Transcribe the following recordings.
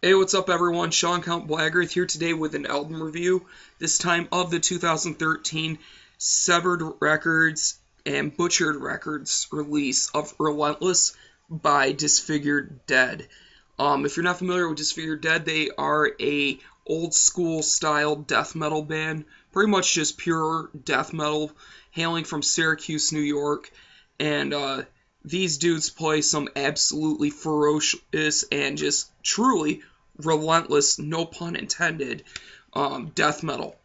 Hey, what's up everyone? Sean Count Blaggerth here today with an album review, this time of the 2013 Severed Records and Butchered Records release of Relentless by Disfigured Dead. If you're not familiar with Disfigured Dead, they are a old school style death metal band, pretty much just pure death metal, hailing from Syracuse, New York, and these dudes play some absolutely ferocious and just truly relentless, no pun intended, death metal.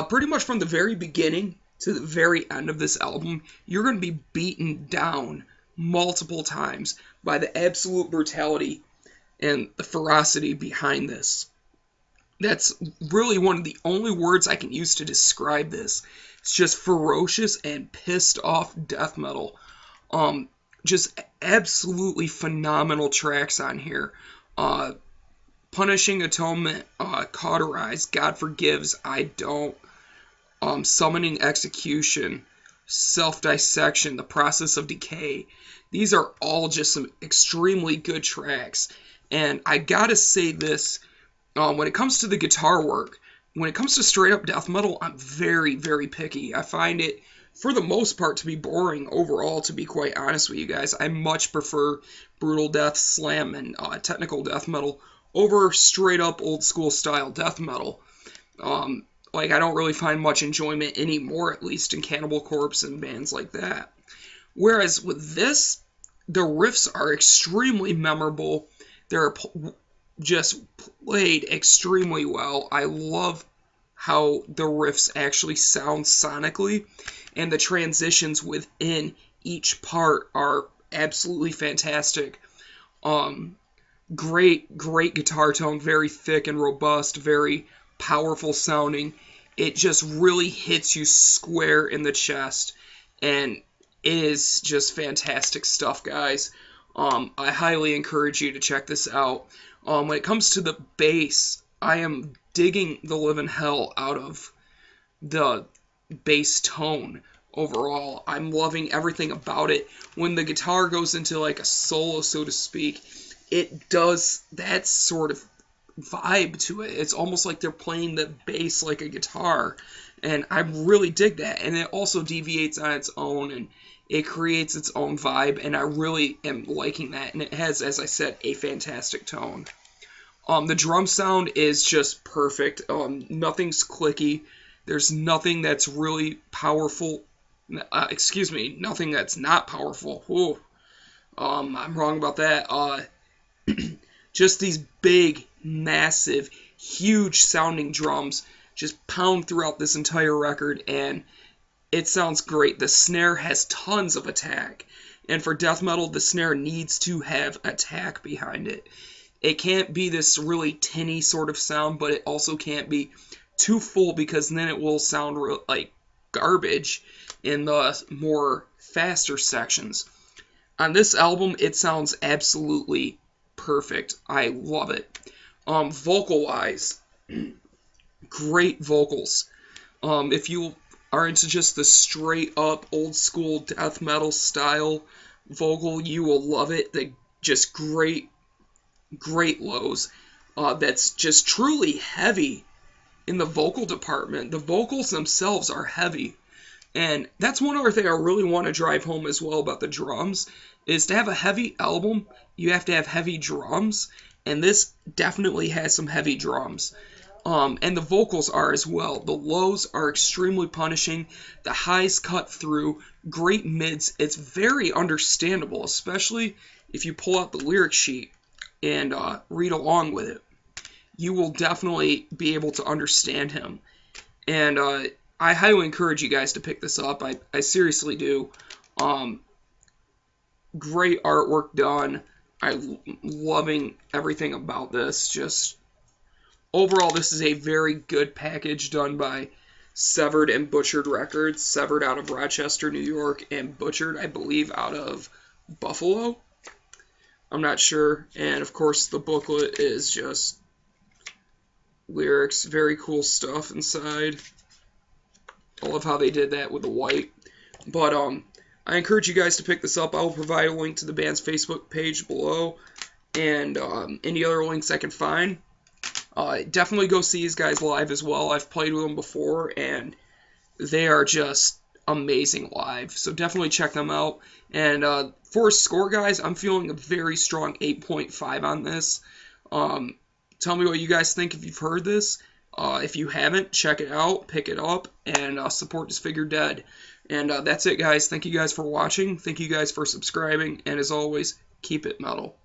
Pretty much from the very beginning to the very end of this album, you're going to be beaten down multiple times by the absolute brutality and the ferocity behind this. That's really one of the only words I can use to describe this. It's just ferocious and pissed off death metal. Just absolutely phenomenal tracks on here. Punishing Atonement, Cauterize, God Forgives, I Don't, Summoning Execution, Self-Dissection, The Process of Decay. These are all just some extremely good tracks. And I gotta say this, when it comes to the guitar work, when it comes to straight up death metal, I'm very, very picky. I find it, for the most part, to be boring overall, to be quite honest with you guys. I much prefer brutal death, slam, and technical death metal over straight up old school style death metal. I don't really find much enjoyment anymore, at least, in Cannibal Corpse and bands like that. Whereas with this, the riffs are extremely memorable. They're just played extremely well. I love how the riffs actually sound sonically, and the transitions within each part are absolutely fantastic. Great guitar tone, very thick and robust, very powerful sounding. It just really hits you square in the chest, and it is just fantastic stuff, guys. I highly encourage you to check this out. When it comes to the bass, I am digging the living hell out of the bass tone overall. I'm loving everything about it. When the guitar goes into like a solo, so to speak, it does that sort of vibe to it. It's almost like they're playing the bass like a guitar, and I really dig that. And it also deviates on its own, and it creates its own vibe, and I really am liking that. And it has, as I said, a fantastic tone. The drum sound is just perfect. Nothing's clicky. There's nothing that's really powerful. Nothing that's not powerful. Ooh. I'm wrong about that. Just these big, massive, huge sounding drums just pound throughout this entire record, and it sounds great. The snare has tons of attack, and for death metal, the snare needs to have attack behind it. It can't be this really tinny sort of sound, but it also can't be too full, because then it will sound like garbage in the more faster sections. On this album, it sounds absolutely perfect. I love it. Vocal-wise, great vocals. If you are into just the straight up old school death metal style vocal, you will love it. They just great lows. That's just truly heavy in the vocal department. The vocals themselves are heavy. And that's one other thing I really want to drive home as well about the drums, is to have a heavy album, you have to have heavy drums, and this definitely has some heavy drums. And the vocals are as well. The lows are extremely punishing, the highs cut through, great mids. It's very understandable, especially if you pull out the lyric sheet and read along with it. You will definitely be able to understand him. And I highly encourage you guys to pick this up. I seriously do. Great artwork done. I'm loving everything about this. Just overall, this is a very good package done by Severed and Butchered Records. Severed out of Rochester, New York, and Butchered, I believe, out of Buffalo. I'm not sure. And of course, the booklet is just lyrics. Very cool stuff inside. I love how they did that with the white. But I encourage you guys to pick this up. I will provide a link to the band's Facebook page below. and any other links I can find. Definitely go see these guys live as well. I've played with them before, and they are just amazing live. So definitely check them out. And for a score, guys, I'm feeling a very strong 8.5 on this. Tell me what you guys think if you've heard this. If you haven't, check it out, pick it up, and support Disfigured Dead. And that's it, guys. Thank you guys for watching. Thank you guys for subscribing. And as always, keep it metal.